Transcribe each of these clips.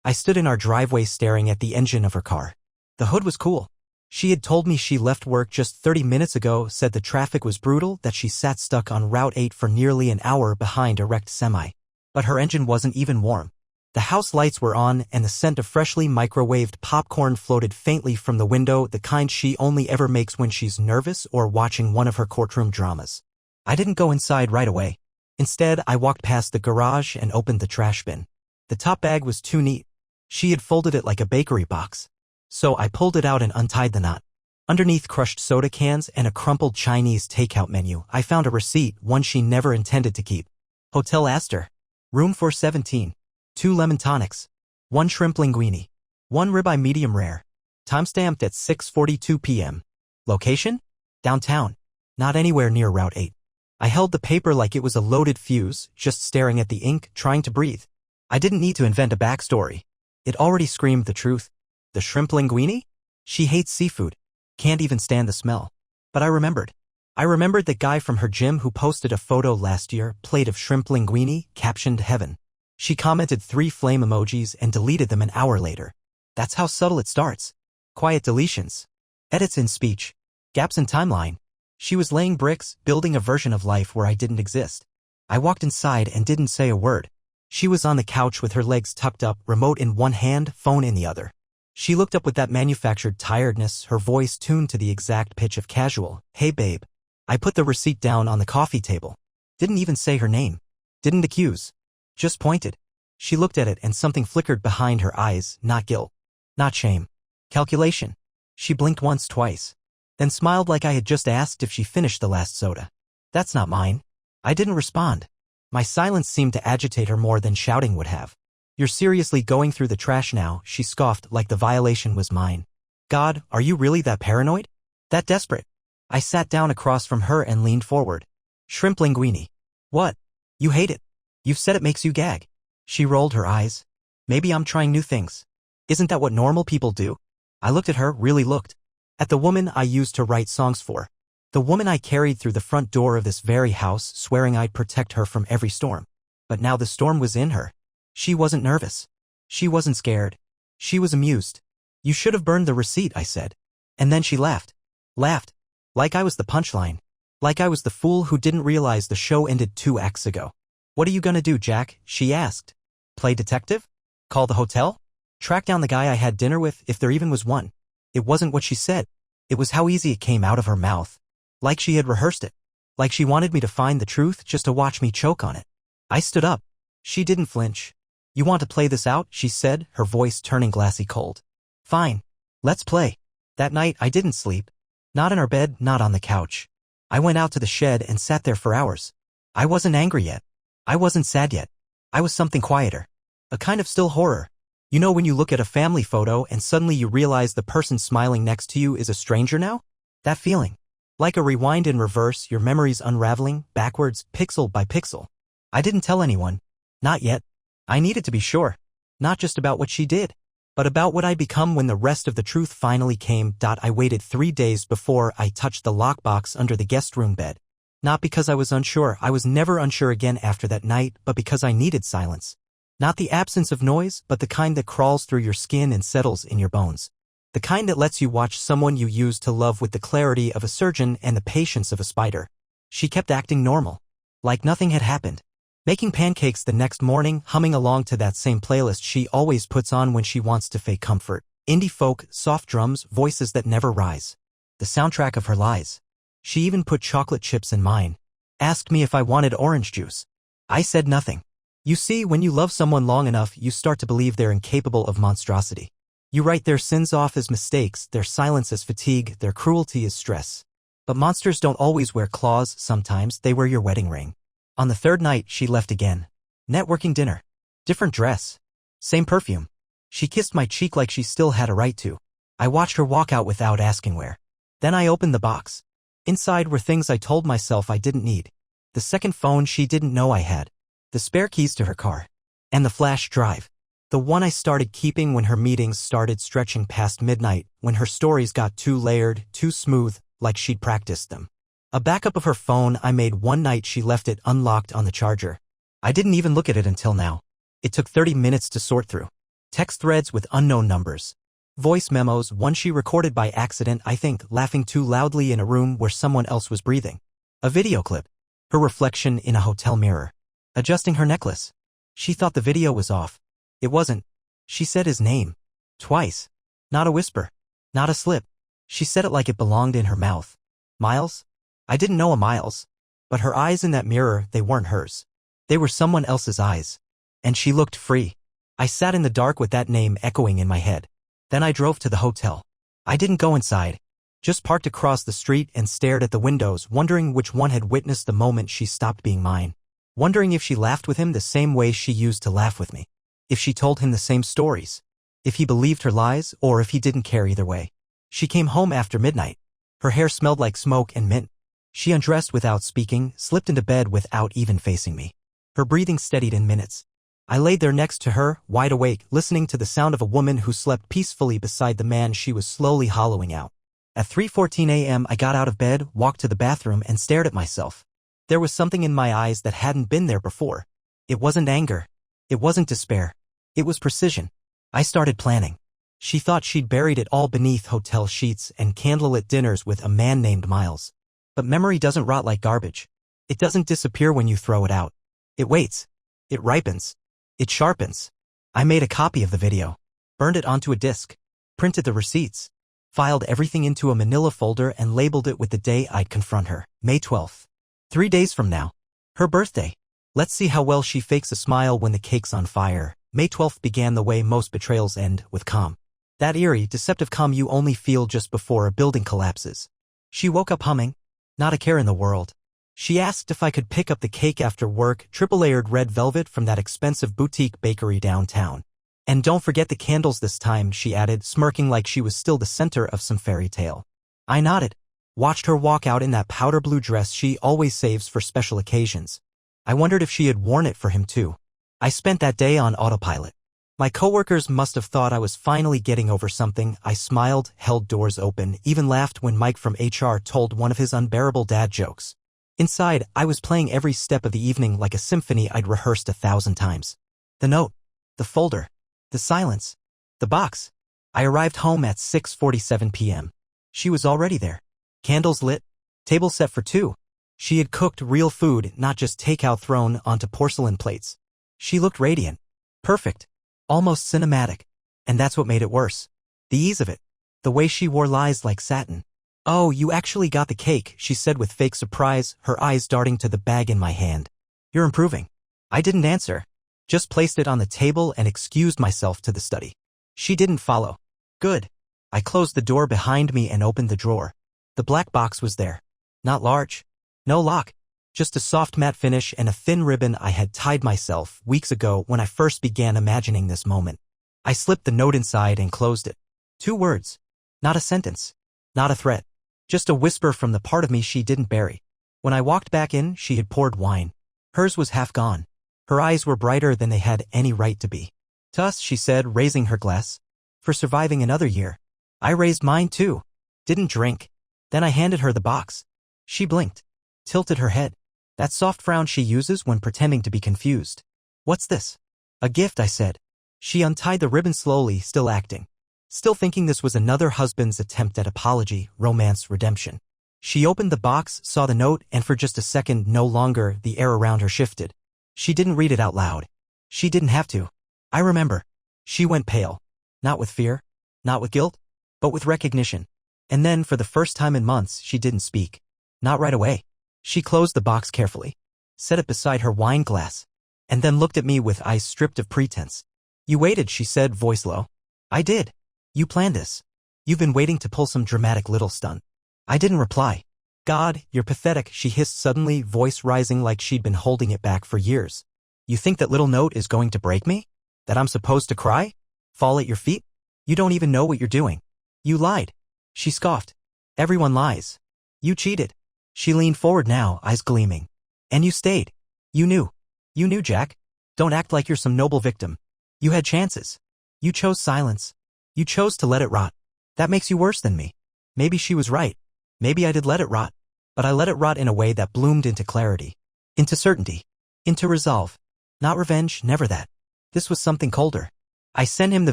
I stood in our driveway staring at the engine of her car. The hood was cool. She had told me she left work just 30 minutes ago, said the traffic was brutal, that she sat stuck on Route 8 for nearly an hour behind a wrecked semi. But her engine wasn't even warm. The house lights were on, and the scent of freshly microwaved popcorn floated faintly from the window, the kind she only ever makes when she's nervous or watching one of her courtroom dramas. I didn't go inside right away. Instead, I walked past the garage and opened the trash bin. The top bag was too neat. She had folded it like a bakery box. So I pulled it out and untied the knot. Underneath crushed soda cans and a crumpled Chinese takeout menu, I found a receipt, one she never intended to keep. Hotel Astor. Room 417. 2 lemon tonics. 1 shrimp linguine. 1 ribeye medium rare. Timestamped at 6:42 p.m. Location? Downtown. Not anywhere near Route 8. I held the paper like it was a loaded fuse, just staring at the ink, trying to breathe. I didn't need to invent a backstory. It already screamed the truth. The shrimp linguine? She hates seafood. Can't even stand the smell. But I remembered. I remembered the guy from her gym who posted a photo last year, plate of shrimp linguine, captioned heaven. She commented 3 flame emojis and deleted them an hour later. That's how subtle it starts. Quiet deletions. Edits in speech. Gaps in timeline. She was laying bricks, building a version of life where I didn't exist. I walked inside and didn't say a word. She was on the couch with her legs tucked up, remote in one hand, phone in the other. She looked up with that manufactured tiredness, her voice tuned to the exact pitch of casual. Hey babe. I put the receipt down on the coffee table. Didn't even say her name. Didn't accuse. Just pointed. She looked at it and something flickered behind her eyes, not guilt. Not shame. Calculation. She blinked once, twice. Then smiled like I had just asked if she finished the last soda. That's not mine. I didn't respond. My silence seemed to agitate her more than shouting would have. You're seriously going through the trash now, she scoffed like the violation was mine. God, are you really that paranoid? That desperate? I sat down across from her and leaned forward. Shrimp linguine. What? You hate it. You've said it makes you gag. She rolled her eyes. Maybe I'm trying new things. Isn't that what normal people do? I looked at her, really looked. At the woman I used to write songs for. The woman I carried through the front door of this very house, swearing I'd protect her from every storm. But now the storm was in her. She wasn't nervous. She wasn't scared. She was amused. You should have burned the receipt, I said. And then she laughed. Laughed. Like I was the punchline. Like I was the fool who didn't realize the show ended 2 acts ago. What are you gonna do, Jack? She asked. Play detective? Call the hotel? Track down the guy I had dinner with, if there even was one. It wasn't what she said. It was how easy it came out of her mouth. Like she had rehearsed it. Like she wanted me to find the truth just to watch me choke on it. I stood up. She didn't flinch. You want to play this out? She said, her voice turning glassy cold. Fine. Let's play. That night I didn't sleep. Not in our bed, not on the couch. I went out to the shed and sat there for hours. I wasn't angry yet. I wasn't sad yet. I was something quieter. A kind of still horror. You know when you look at a family photo and suddenly you realize the person smiling next to you is a stranger now? That feeling. Like a rewind in reverse, your memories unraveling, backwards, pixel by pixel. I didn't tell anyone. Not yet. I needed to be sure. Not just about what she did, but about what I'd become when the rest of the truth finally came. I waited 3 days before I touched the lockbox under the guest room bed. Not because I was unsure, I was never unsure again after that night, but because I needed silence. Not the absence of noise, but the kind that crawls through your skin and settles in your bones. The kind that lets you watch someone you used to love with the clarity of a surgeon and the patience of a spider. She kept acting normal. Like nothing had happened. Making pancakes the next morning, humming along to that same playlist she always puts on when she wants to fake comfort. Indie folk, soft drums, voices that never rise. The soundtrack of her lies. She even put chocolate chips in mine. Asked me if I wanted orange juice. I said nothing. You see, when you love someone long enough, you start to believe they're incapable of monstrosity. You write their sins off as mistakes, their silence as fatigue, their cruelty as stress. But monsters don't always wear claws, sometimes they wear your wedding ring. On the 3rd night, she left again. Networking dinner. Different dress. Same perfume. She kissed my cheek like she still had a right to. I watched her walk out without asking where. Then I opened the box. Inside were things I told myself I didn't need. The second phone she didn't know I had. The spare keys to her car. And the flash drive. The one I started keeping when her meetings started stretching past midnight, when her stories got too layered, too smooth, like she'd practiced them. A backup of her phone I made one night she left it unlocked on the charger. I didn't even look at it until now. It took 30 minutes to sort through. Text threads with unknown numbers. Voice memos, one she recorded by accident, I think, laughing too loudly in a room where someone else was breathing. A video clip. Her reflection in a hotel mirror. Adjusting her necklace. She thought the video was off. It wasn't. She said his name. Twice. Not a whisper. Not a slip. She said it like it belonged in her mouth. Miles? I didn't know a Miles. But her eyes in that mirror, they weren't hers. They were someone else's eyes. And she looked free. I sat in the dark with that name echoing in my head. Then I drove to the hotel. I didn't go inside. Just parked across the street and stared at the windows, wondering which one had witnessed the moment she stopped being mine. Wondering if she laughed with him the same way she used to laugh with me. If she told him the same stories. If he believed her lies, or if he didn't care either way. She came home after midnight. Her hair smelled like smoke and mint. She undressed without speaking, slipped into bed without even facing me. Her breathing steadied in minutes. I laid there next to her, wide awake, listening to the sound of a woman who slept peacefully beside the man she was slowly hollowing out. At 3:14 a.m. I got out of bed, walked to the bathroom, and stared at myself. There was something in my eyes that hadn't been there before. It wasn't anger. It wasn't despair. It was precision. I started planning. She thought she'd buried it all beneath hotel sheets and candlelit dinners with a man named Miles. But memory doesn't rot like garbage. It doesn't disappear when you throw it out. It waits. It ripens. It sharpens. I made a copy of the video, burned it onto a disk, printed the receipts, filed everything into a manila folder and labeled it with the day I'd confront her, May 12th. 3 days from now. Her birthday. Let's see how well she fakes a smile when the cake's on fire. May 12th began the way most betrayals end, with calm. That eerie, deceptive calm you only feel just before a building collapses. She woke up humming. Not a care in the world. She asked if I could pick up the cake after work, triple-layered red velvet from that expensive boutique bakery downtown. And don't forget the candles this time, she added, smirking like she was still the center of some fairy tale. I nodded. Watched her walk out in that powder blue dress she always saves for special occasions. I wondered if she had worn it for him too. I spent that day on autopilot. My coworkers must have thought I was finally getting over something. I smiled, held doors open, even laughed when Mike from HR told one of his unbearable dad jokes. Inside, I was playing every step of the evening like a symphony I'd rehearsed 1,000 times. The note, the folder, the silence, the box. I arrived home at 6:47 p.m. She was already there. Candles lit, table set for two. She had cooked real food, not just takeout thrown onto porcelain plates. She looked radiant, perfect, almost cinematic. And that's what made it worse. The ease of it. The way she wore lies like satin. Oh, you actually got the cake, she said with fake surprise, her eyes darting to the bag in my hand. You're improving. I didn't answer. Just placed it on the table and excused myself to the study. She didn't follow. Good. I closed the door behind me and opened the drawer. The black box was there. Not large. No lock. Just a soft matte finish and a thin ribbon I had tied myself weeks ago when I first began imagining this moment. I slipped the note inside and closed it. 2 words. Not a sentence. Not a threat. Just a whisper from the part of me she didn't bury. When I walked back in, she had poured wine. Hers was half gone. Her eyes were brighter than they had any right to be. To us, she said, raising her glass. For surviving another year. I raised mine too. Didn't drink. Then I handed her the box. She blinked. Tilted her head. That soft frown she uses when pretending to be confused. What's this? A gift, I said. She untied the ribbon slowly, still acting. Still thinking this was another husband's attempt at apology, romance, redemption. She opened the box, saw the note, and for just a second, no longer, the air around her shifted. She didn't read it out loud. She didn't have to. I remember. She went pale. Not with fear. Not with guilt. But with recognition. And then, for the first time in months, she didn't speak. Not right away. She closed the box carefully. Set it beside her wine glass. And then looked at me with eyes stripped of pretense. You waited, she said, voice low. I did. You planned this. You've been waiting to pull some dramatic little stunt. I didn't reply. God, you're pathetic, she hissed suddenly, voice rising like she'd been holding it back for years. You think that little note is going to break me? That I'm supposed to cry? Fall at your feet? You don't even know what you're doing. You lied. She scoffed. Everyone lies. You cheated. She leaned forward now, eyes gleaming. And you stayed. You knew. You knew, Jack. Don't act like you're some noble victim. You had chances. You chose silence. You chose to let it rot. That makes you worse than me. Maybe she was right. Maybe I did let it rot. But I let it rot in a way that bloomed into clarity. Into certainty. Into resolve. Not revenge, never that. This was something colder. I sent him the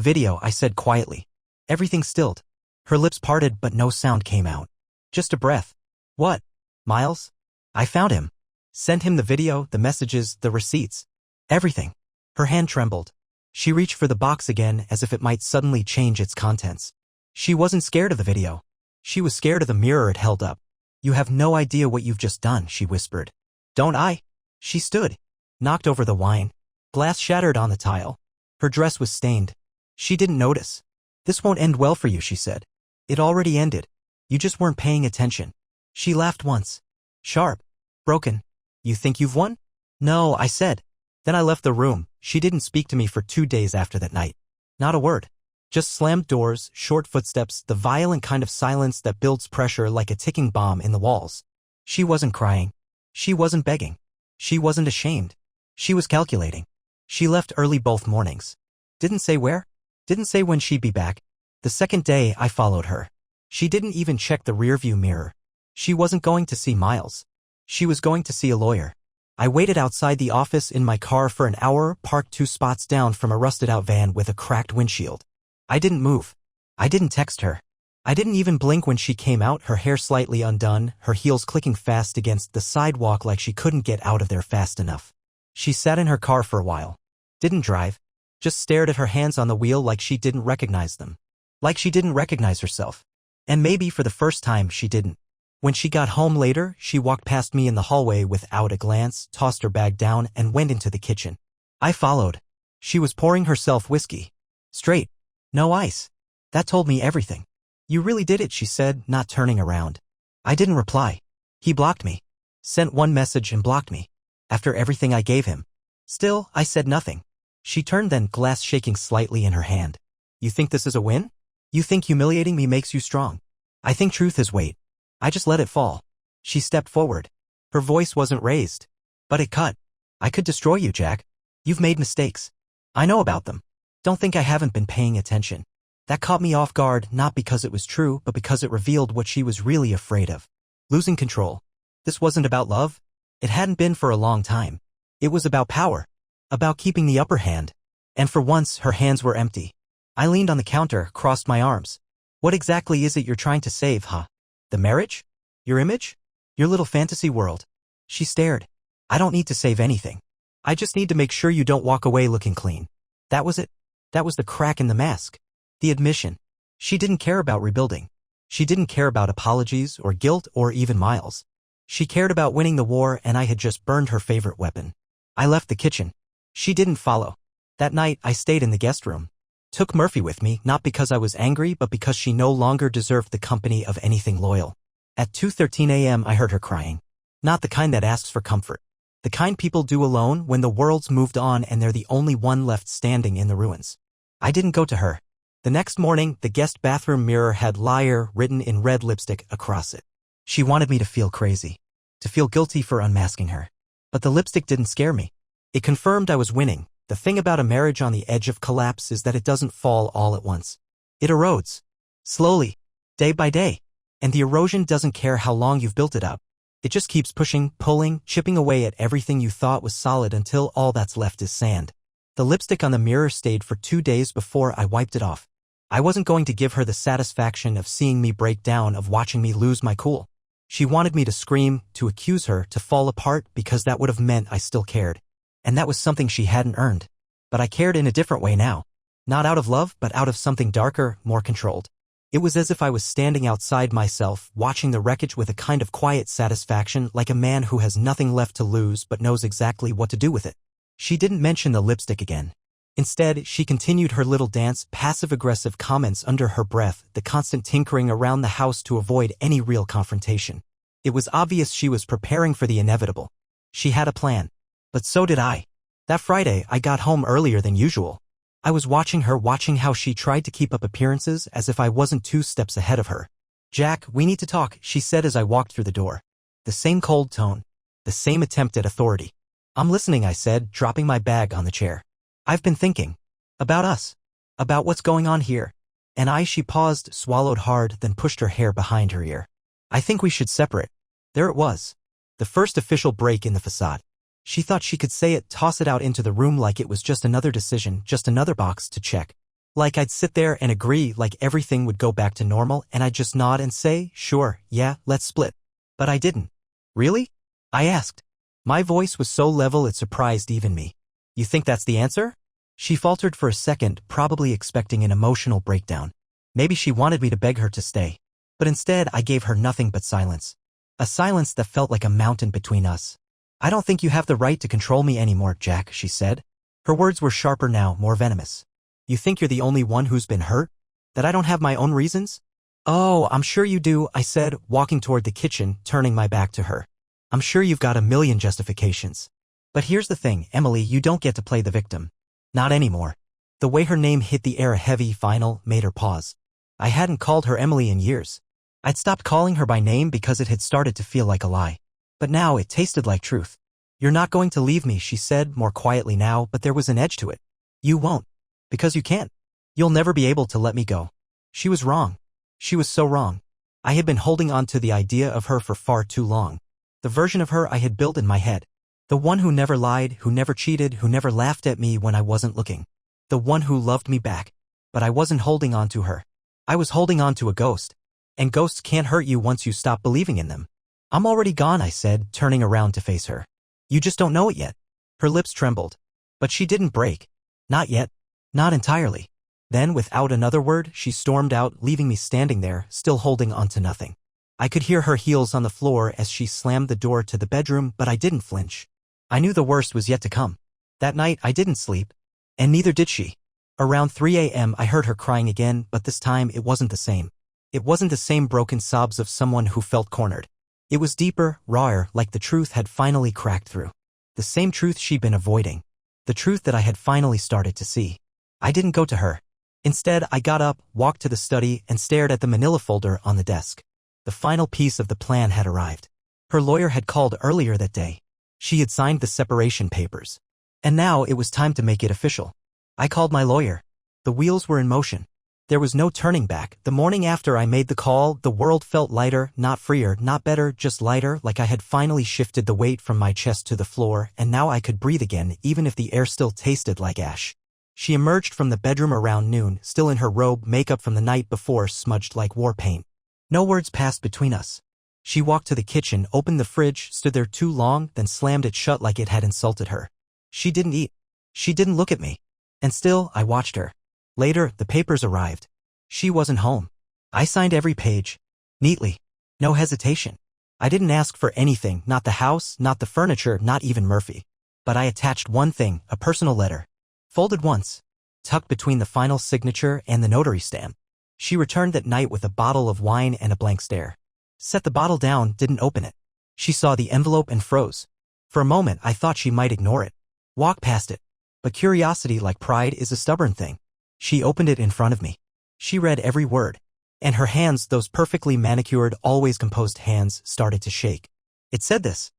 video, I said quietly. Everything stilled. Her lips parted but no sound came out. Just a breath. What? Miles? I found him. Sent him the video, the messages, the receipts. Everything. Her hand trembled. She reached for the box again as if it might suddenly change its contents. She wasn't scared of the video. She was scared of the mirror it held up. You have no idea what you've just done, she whispered. Don't I? She stood, knocked over the wine. Glass shattered on the tile. Her dress was stained. She didn't notice. This won't end well for you, she said. It already ended. You just weren't paying attention. She laughed once. Sharp. Broken. You think you've won? No, I said. Then I left the room. She didn't speak to me for 2 days after that night. Not a word. Just slammed doors, short footsteps, the violent kind of silence that builds pressure like a ticking bomb in the walls. She wasn't crying. She wasn't begging. She wasn't ashamed. She was calculating. She left early both mornings. Didn't say where. Didn't say when she'd be back. The second day, I followed her. She didn't even check the rearview mirror. She wasn't going to see Miles. She was going to see a lawyer. I waited outside the office in my car for an hour, parked 2 spots down from a rusted-out van with a cracked windshield. I didn't move. I didn't text her. I didn't even blink when she came out, her hair slightly undone, her heels clicking fast against the sidewalk like she couldn't get out of there fast enough. She sat in her car for a while. Didn't drive. Just stared at her hands on the wheel like she didn't recognize them. Like she didn't recognize herself. And maybe for the first time she didn't. When she got home later, she walked past me in the hallway without a glance, tossed her bag down, and went into the kitchen. I followed. She was pouring herself whiskey. Straight. No ice. That told me everything. You really did it, she said, not turning around. I didn't reply. He blocked me. Sent one message and blocked me. After everything I gave him. Still, I said nothing. She turned then, glass shaking slightly in her hand. You think this is a win? You think humiliating me makes you strong? I think truth is weight. I just let it fall. She stepped forward. Her voice wasn't raised. But it cut. I could destroy you, Jack. You've made mistakes. I know about them. Don't think I haven't been paying attention. That caught me off guard, not because it was true, but because it revealed what she was really afraid of. Losing control. This wasn't about love. It hadn't been for a long time. It was about power. About keeping the upper hand. And for once, her hands were empty. I leaned on the counter, crossed my arms. What exactly is it you're trying to save, huh? The marriage? Your image? Your little fantasy world? She stared. I don't need to save anything. I just need to make sure you don't walk away looking clean. That was it. That was the crack in the mask. The admission. She didn't care about rebuilding. She didn't care about apologies or guilt or even Miles. She cared about winning the war, and I had just burned her favorite weapon. I left the kitchen. She didn't follow. That night, I stayed in the guest room. Took Murphy with me, not because I was angry, but because she no longer deserved the company of anything loyal. At 2:13 a.m. I heard her crying. Not the kind that asks for comfort. The kind people do alone when the world's moved on and they're the only one left standing in the ruins. I didn't go to her. The next morning, the guest bathroom mirror had liar written in red lipstick across it. She wanted me to feel crazy. To feel guilty for unmasking her. But the lipstick didn't scare me. It confirmed I was winning. The thing about a marriage on the edge of collapse is that it doesn't fall all at once. It erodes. Slowly. Day by day. And the erosion doesn't care how long you've built it up. It just keeps pushing, pulling, chipping away at everything you thought was solid until all that's left is sand. The lipstick on the mirror stayed for 2 days before I wiped it off. I wasn't going to give her the satisfaction of seeing me break down, of watching me lose my cool. She wanted me to scream, to accuse her, to fall apart, because that would have meant I still cared. And that was something she hadn't earned. But I cared in a different way now. Not out of love, but out of something darker, more controlled. It was as if I was standing outside myself, watching the wreckage with a kind of quiet satisfaction, like a man who has nothing left to lose but knows exactly what to do with it. She didn't mention the lipstick again. Instead, she continued her little dance, passive-aggressive comments under her breath, the constant tinkering around the house to avoid any real confrontation. It was obvious she was preparing for the inevitable. She had a plan. But so did I. That Friday, I got home earlier than usual. I was watching her, watching how she tried to keep up appearances as if I wasn't 2 steps ahead of her. Jack, we need to talk, she said as I walked through the door. The same cold tone. The same attempt at authority. I'm listening, I said, dropping my bag on the chair. I've been thinking. About us. About what's going on here. And she paused, swallowed hard, then pushed her hair behind her ear. I think we should separate. There it was. The first official break in the facade. She thought she could say it, toss it out into the room like it was just another decision, just another box to check. Like I'd sit there and agree, like everything would go back to normal and I'd just nod and say, sure, yeah, let's split. But I didn't. Really? I asked. My voice was so level it surprised even me. You think that's the answer? She faltered for a second, probably expecting an emotional breakdown. Maybe she wanted me to beg her to stay. But instead I gave her nothing but silence. A silence that felt like a mountain between us. I don't think you have the right to control me anymore, Jack, she said. Her words were sharper now, more venomous. You think you're the only one who's been hurt? That I don't have my own reasons? Oh, I'm sure you do, I said, walking toward the kitchen, turning my back to her. I'm sure you've got a million justifications. But here's the thing, Emily, you don't get to play the victim. Not anymore. The way her name hit the air heavy, final, made her pause. I hadn't called her Emily in years. I'd stopped calling her by name because it had started to feel like a lie. But now it tasted like truth. You're not going to leave me, she said, more quietly now, but there was an edge to it. You won't. Because you can't. You'll never be able to let me go. She was wrong. She was so wrong. I had been holding on to the idea of her for far too long. The version of her I had built in my head. The one who never lied, who never cheated, who never laughed at me when I wasn't looking. The one who loved me back. But I wasn't holding on to her. I was holding on to a ghost. And ghosts can't hurt you once you stop believing in them. I'm already gone, I said, turning around to face her. You just don't know it yet. Her lips trembled. But she didn't break. Not yet. Not entirely. Then, without another word, she stormed out, leaving me standing there, still holding on to nothing. I could hear her heels on the floor as she slammed the door to the bedroom, but I didn't flinch. I knew the worst was yet to come. That night, I didn't sleep. And neither did she. Around 3 a.m. I heard her crying again, but this time it wasn't the same. It wasn't the same broken sobs of someone who felt cornered. It was deeper, rawer, like the truth had finally cracked through. The same truth she'd been avoiding. The truth that I had finally started to see. I didn't go to her. Instead, I got up, walked to the study, and stared at the manila folder on the desk. The final piece of the plan had arrived. Her lawyer had called earlier that day. She had signed the separation papers. And now it was time to make it official. I called my lawyer. The wheels were in motion. There was no turning back. The morning after I made the call, the world felt lighter, not freer, not better, just lighter, like I had finally shifted the weight from my chest to the floor, and now I could breathe again, even if the air still tasted like ash. She emerged from the bedroom around noon, still in her robe, makeup from the night before smudged like war paint. No words passed between us. She walked to the kitchen, opened the fridge, stood there too long, then slammed it shut like it had insulted her. She didn't eat. She didn't look at me. And still, I watched her. Later, the papers arrived. She wasn't home. I signed every page. Neatly. No hesitation. I didn't ask for anything, not the house, not the furniture, not even Murphy. But I attached one thing, a personal letter. Folded once. Tucked between the final signature and the notary stamp. She returned that night with a bottle of wine and a blank stare. Set the bottle down, didn't open it. She saw the envelope and froze. For a moment, I thought she might ignore it. Walk past it. But curiosity, like pride, is a stubborn thing. She opened it in front of me. She read every word. And her hands, those perfectly manicured, always composed hands, started to shake. It said this.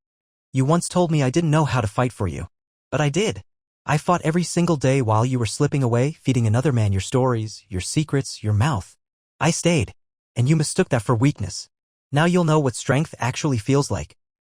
You once told me I didn't know how to fight for you. But I did. I fought every single day while you were slipping away, feeding another man your stories, your secrets, your mouth. I stayed. And you mistook that for weakness. Now you'll know what strength actually feels like.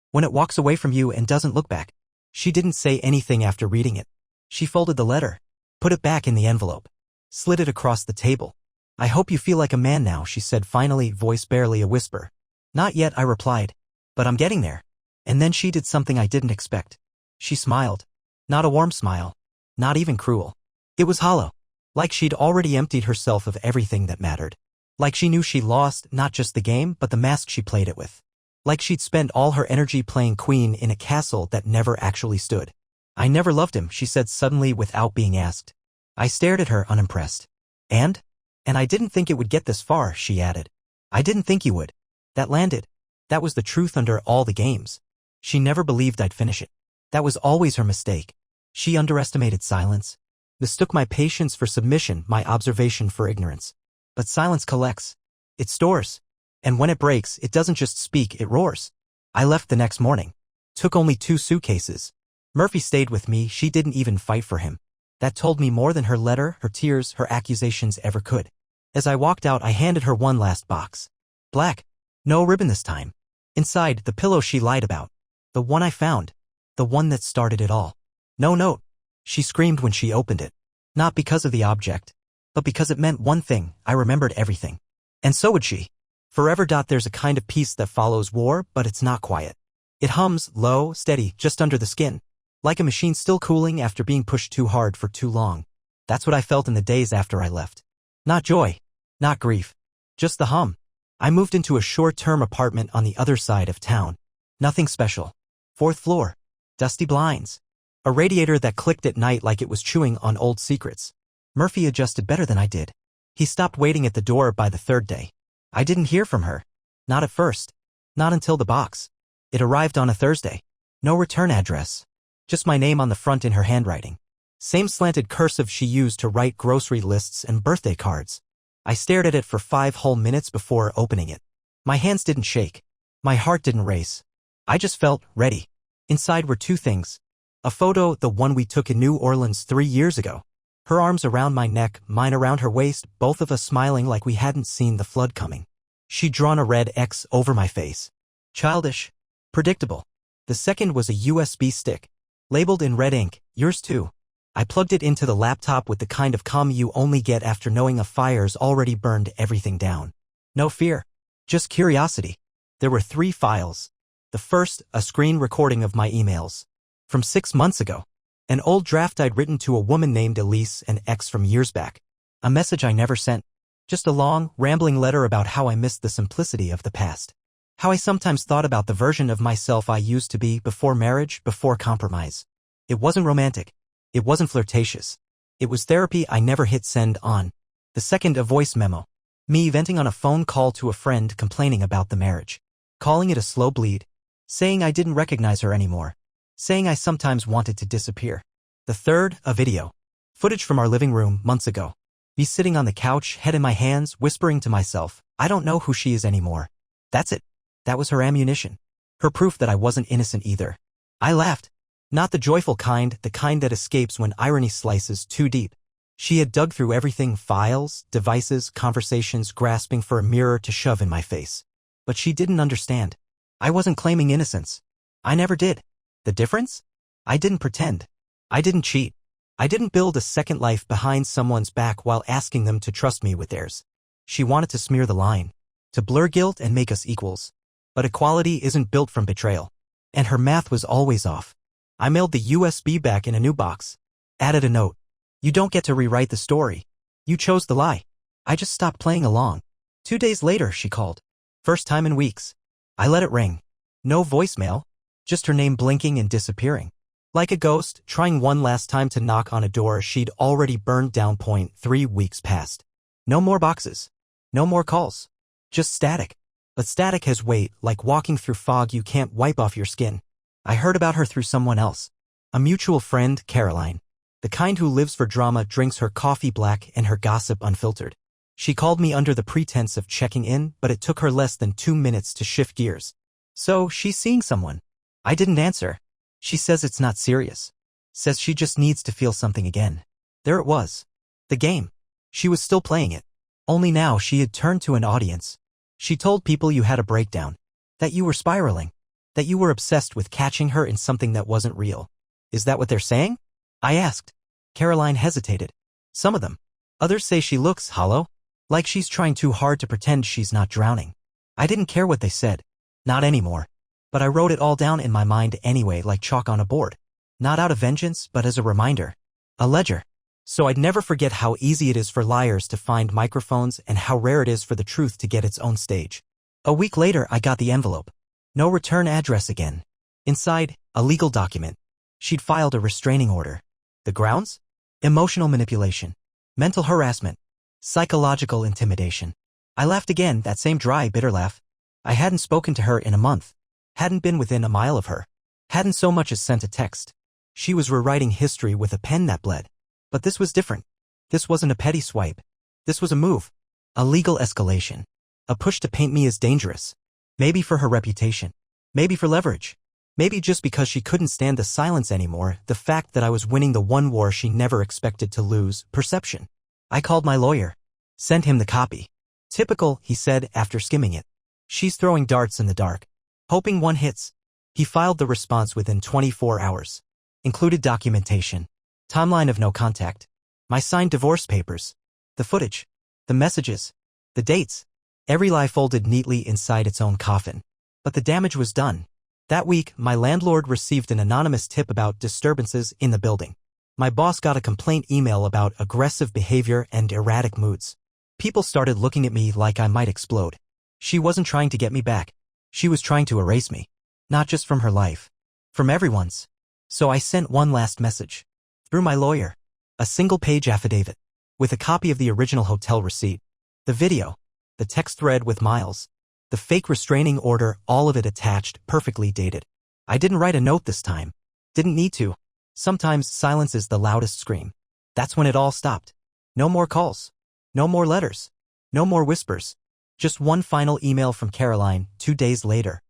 When it walks away from you and doesn't look back. She didn't say anything after reading it. She folded the letter. Put it back in the envelope. Slid it across the table. I hope you feel like a man now, she said finally, voice barely a whisper. Not yet, I replied. But I'm getting there. And then she did something I didn't expect. She smiled. Not a warm smile. Not even cruel. It was hollow. Like she'd already emptied herself of everything that mattered. Like she knew she lost, not just the game, but the mask she played it with. Like she'd spent all her energy playing queen in a castle that never actually stood. I never loved him, she said suddenly without being asked. I stared at her unimpressed. And I didn't think it would get this far, she added. I didn't think you would. That landed. That was the truth under all the games. She never believed I'd finish it. That was always her mistake. She underestimated silence. Mistook my patience for submission, my observation for ignorance. But silence collects. It stores. And when it breaks, it doesn't just speak, it roars. I left the next morning. Took only 2 suitcases. Murphy stayed with me, she didn't even fight for him. That told me more than her letter, her tears, her accusations ever could. As I walked out, I handed her one last box. Black. No ribbon this time. Inside, the pillow she lied about. The one I found. The one that started it all. No note. She screamed when she opened it. Not because of the object, but because it meant one thing: I remembered everything. And so would she. Forever. There's a kind of peace that follows war, but it's not quiet. It hums, low, steady, just under the skin. Like a machine still cooling after being pushed too hard for too long. That's what I felt in the days after I left. Not joy. Not grief. Just the hum. I moved into a short-term apartment on the other side of town. Nothing special. 4th floor. Dusty blinds. A radiator that clicked at night like it was chewing on old secrets. Murphy adjusted better than I did. He stopped waiting at the door by the 3rd day. I didn't hear from her. Not at first. Not until the box. It arrived on a Thursday. No return address. Just my name on the front in her handwriting. Same slanted cursive she used to write grocery lists and birthday cards. I stared at it for 5 whole minutes before opening it. My hands didn't shake. My heart didn't race. I just felt ready. Inside were 2 things. A photo, the one we took in New Orleans 3 years ago. Her arms around my neck, mine around her waist, both of us smiling like we hadn't seen the flood coming. She'd drawn a red X over my face. Childish. Predictable. The second was a USB stick. Labeled in red ink, yours too. I plugged it into the laptop with the kind of calm you only get after knowing a fire's already burned everything down. No fear. Just curiosity. There were 3 files. The first, a screen recording of my emails. From 6 months ago. An old draft I'd written to a woman named Elise, an ex from years back. A message I never sent. Just a long, rambling letter about how I missed the simplicity of the past. How I sometimes thought about the version of myself I used to be before marriage, before compromise. It wasn't romantic. It wasn't flirtatious. It was therapy I never hit send on. The second, a voice memo. Me venting on a phone call to a friend complaining about the marriage. Calling it a slow bleed. Saying I didn't recognize her anymore. Saying I sometimes wanted to disappear. The third, a video. Footage from our living room months ago. Me sitting on the couch, head in my hands, whispering to myself, I don't know who she is anymore. That's it. That was her ammunition. Her proof that I wasn't innocent either. I laughed. Not the joyful kind, the kind that escapes when irony slices too deep. She had dug through everything: files, devices, conversations, grasping for a mirror to shove in my face. But she didn't understand. I wasn't claiming innocence. I never did. The difference? I didn't pretend. I didn't cheat. I didn't build a second life behind someone's back while asking them to trust me with theirs. She wanted to smear the line. To blur guilt and make us equals. But equality isn't built from betrayal. And her math was always off. I mailed the USB back in a new box. Added a note. You don't get to rewrite the story. You chose the lie. I just stopped playing along. 2 days later, she called. First time in weeks. I let it ring. No voicemail. Just her name blinking and disappearing. Like a ghost, trying one last time to knock on a door she'd already burned down. 3 weeks passed. No more boxes. No more calls. Just static. But static has weight, like walking through fog you can't wipe off your skin. I heard about her through someone else. A mutual friend, Caroline. The kind who lives for drama, drinks her coffee black and her gossip unfiltered. She called me under the pretense of checking in, but it took her less than 2 minutes to shift gears. So, she's seeing someone. I didn't answer. She says it's not serious. Says she just needs to feel something again. There it was. The game. She was still playing it. Only now she had turned to an audience. She told people you had a breakdown. That you were spiraling. That you were obsessed with catching her in something that wasn't real. Is that what they're saying? I asked. Caroline hesitated. Some of them. Others say she looks hollow. Like she's trying too hard to pretend she's not drowning. I didn't care what they said. Not anymore. But I wrote it all down in my mind anyway, like chalk on a board. Not out of vengeance, but as a reminder. A ledger. So I'd never forget how easy it is for liars to find microphones and how rare it is for the truth to get its own stage. A week later, I got the envelope. No return address again. Inside, a legal document. She'd filed a restraining order. The grounds? Emotional manipulation. Mental harassment. Psychological intimidation. I laughed again, that same dry, bitter laugh. I hadn't spoken to her in a month. Hadn't been within a mile of her. Hadn't so much as sent a text. She was rewriting history with a pen that bled. But this was different. This wasn't a petty swipe. This was a move. A legal escalation. A push to paint me as dangerous. Maybe for her reputation. Maybe for leverage. Maybe just because she couldn't stand the silence anymore, the fact that I was winning the one war she never expected to lose, perception. I called my lawyer. Sent him the copy. Typical, he said after skimming it. She's throwing darts in the dark. Hoping one hits. He filed the response within 24 hours. Included documentation. Timeline of no contact. My signed divorce papers. The footage. The messages. The dates. Every lie folded neatly inside its own coffin. But the damage was done. That week, my landlord received an anonymous tip about disturbances in the building. My boss got a complaint email about aggressive behavior and erratic moods. People started looking at me like I might explode. She wasn't trying to get me back. She was trying to erase me. Not just from her life. From everyone's. So I sent one last message. Through my lawyer. A single-page affidavit. With a copy of the original hotel receipt. The video. The text thread with Miles. The fake restraining order, all of it attached, perfectly dated. I didn't write a note this time. Didn't need to. Sometimes silence is the loudest scream. That's when it all stopped. No more calls. No more letters. No more whispers. Just one final email from Caroline, 2 days later.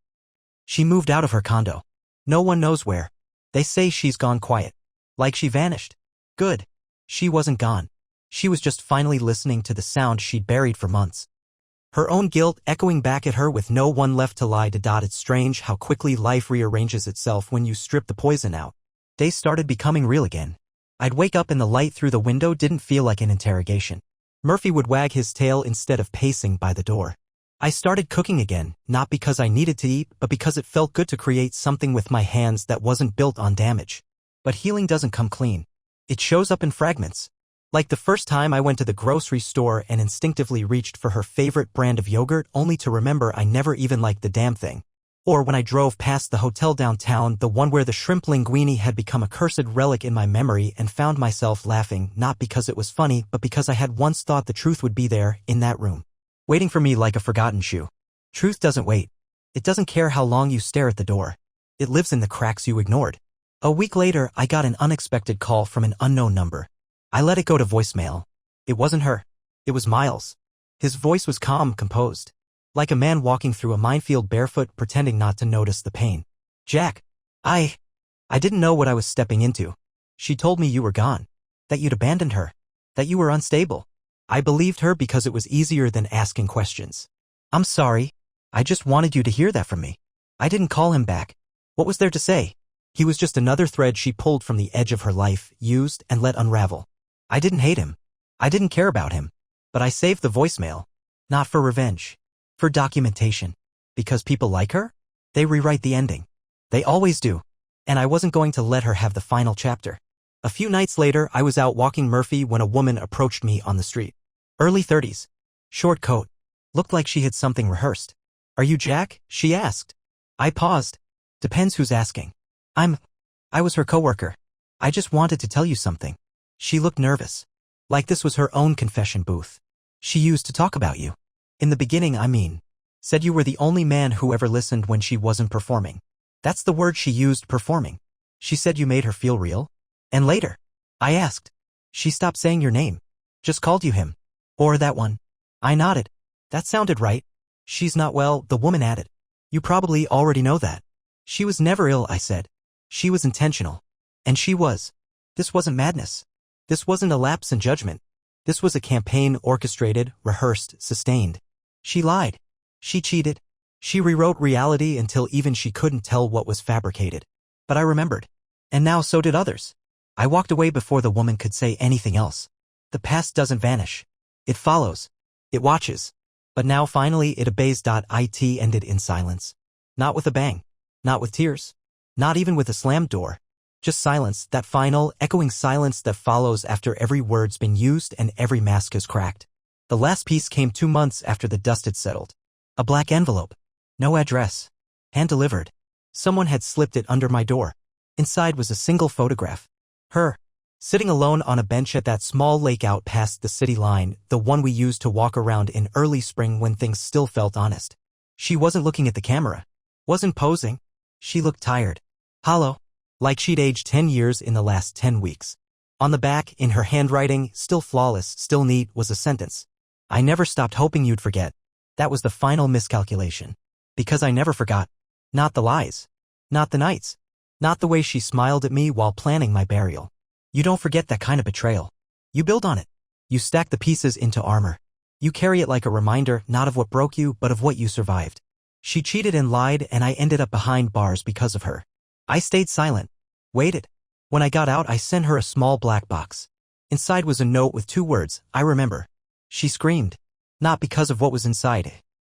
She moved out of her condo. No one knows where. They say she's gone quiet. Like she vanished. Good. She wasn't gone. She was just finally listening to the sound she'd buried for months. Her own guilt echoing back at her with no one left to lie to. It's strange how quickly life rearranges itself when you strip the poison out. Days started becoming real again. I'd wake up and the light through the window didn't feel like an interrogation. Murphy would wag his tail instead of pacing by the door. I started cooking again, not because I needed to eat, but because it felt good to create something with my hands that wasn't built on damage. But healing doesn't come clean. It shows up in fragments. Like the first time I went to the grocery store and instinctively reached for her favorite brand of yogurt only to remember I never even liked the damn thing. Or when I drove past the hotel downtown, the one where the shrimp linguine had become a cursed relic in my memory, and found myself laughing not because it was funny but because I had once thought the truth would be there, in that room. Waiting for me like a forgotten shoe. Truth doesn't wait. It doesn't care how long you stare at the door. It lives in the cracks you ignored. A week later, I got an unexpected call from an unknown number. I let it go to voicemail. It wasn't her. It was Miles. His voice was calm, composed. Like a man walking through a minefield barefoot, pretending not to notice the pain. Jack. I didn't know what I was stepping into. She told me you were gone. That you'd abandoned her. That you were unstable. I believed her because it was easier than asking questions. I'm sorry. I just wanted you to hear that from me. I didn't call him back. What was there to say? He was just another thread she pulled from the edge of her life, used and let unravel. I didn't hate him. I didn't care about him. But I saved the voicemail. Not for revenge. For documentation. Because people like her? They rewrite the ending. They always do. And I wasn't going to let her have the final chapter. A few nights later, I was out walking Murphy when a woman approached me on the street. Early 30s. Short coat. Looked like she had something rehearsed. Are you Jack? She asked. I paused. Depends who's asking. I was her coworker. I just wanted to tell you something. She looked nervous. Like this was her own confession booth. She used to talk about you. In the beginning, I mean. Said you were the only man who ever listened when she wasn't performing. That's the word she used, performing. She said you made her feel real. And later. I asked. She stopped saying your name. Just called you him. Or that one. I nodded. That sounded right. She's not well, the woman added. You probably already know that. She was never ill, I said. She was intentional. And she was. This wasn't madness. This wasn't a lapse in judgment. This was a campaign orchestrated, rehearsed, sustained. She lied. She cheated. She rewrote reality until even she couldn't tell what was fabricated. But I remembered. And now so did others. I walked away before the woman could say anything else. The past doesn't vanish. It follows. It watches. But now finally it obeys. It ended in silence. Not with a bang. Not with tears. Not even with a slammed door. Just silence, that final, echoing silence that follows after every word's been used and every mask is cracked. The last piece came 2 months after the dust had settled. A black envelope. No address. Hand-delivered. Someone had slipped it under my door. Inside was a single photograph. Her. Sitting alone on a bench at that small lake out past the city line, the one we used to walk around in early spring when things still felt honest. She wasn't looking at the camera. Wasn't posing. She looked tired. Hollow. Like she'd aged 10 years in the last 10 weeks. On the back, in her handwriting, still flawless, still neat, was a sentence. I never stopped hoping you'd forget. That was the final miscalculation. Because I never forgot. Not the lies. Not the nights. Not the way she smiled at me while planning my burial. You don't forget that kind of betrayal. You build on it. You stack the pieces into armor. You carry it like a reminder, not of what broke you, but of what you survived. She cheated and lied, and I ended up behind bars because of her. I stayed silent. Waited. When I got out, I sent her a small black box. Inside was a note with 2 words, I remember. She screamed. Not because of what was inside,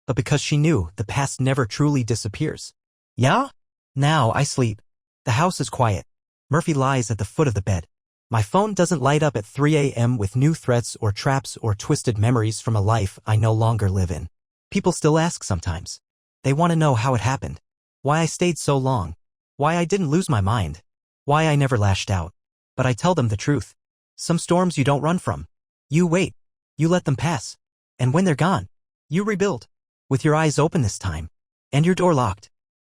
but because she knew the past never truly disappears. Yeah? Now I sleep. The house is quiet. Murphy lies at the foot of the bed. My phone doesn't light up at 3 a.m. with new threats or traps or twisted memories from a life I no longer live in. People still ask sometimes. They want to know how it happened. Why I stayed so long. Why I didn't lose my mind. Why I never lashed out. But I tell them the truth. Some storms you don't run from. You wait. You let them pass. And when they're gone, you rebuild. With your eyes open this time. And your door locked.